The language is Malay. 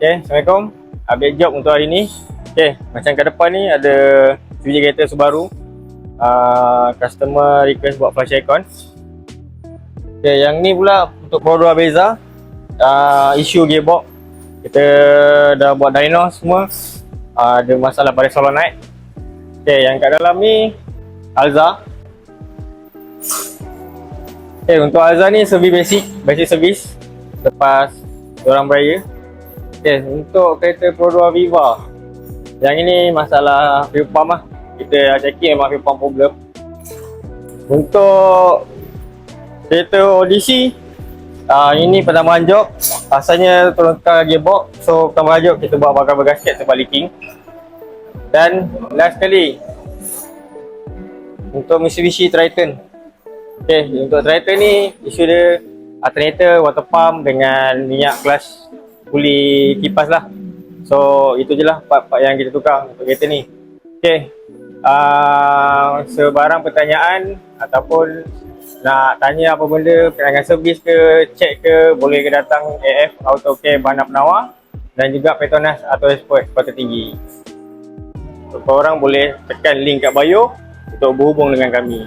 Okay, Assalamualaikum. Update job untuk hari ni. Okay, macam ke depan ni ada refrigerator Subaru. Customer request buat flush aircon. Okay, yang ni pula untuk produk Beza. Issue gearbox. Kita dah buat dyno semua. Ada masalah pada solenoid. Okay, yang kat dalam ni Alza. Okay, untuk Alza ni basic service lepas orang beraya. Okay, untuk kereta produk Viva, yang ini masalah fuel pump lah. Kita checking memang fuel pump problem. Untuk kereta Odyssey, ini pertambahan job. Asalnya turunkan gearbox, so pertambahan job kita buat bakar gasket sebab leaking. Dan last kali untuk Mitsubishi Triton. Okay, untuk Triton ni isu dia alternator, water pump dengan minyak clutch puli kipas lah. So itu je lah part-part yang kita tukar untuk kereta ni. Okay, sebarang pertanyaan ataupun nak tanya apa benda dengan servis ke, check ke, boleh ke datang AF Auto Care Bandar Penawar dan juga Petronas atau Export Kota Tinggi. So korang boleh tekan link kat bio untuk berhubung dengan kami.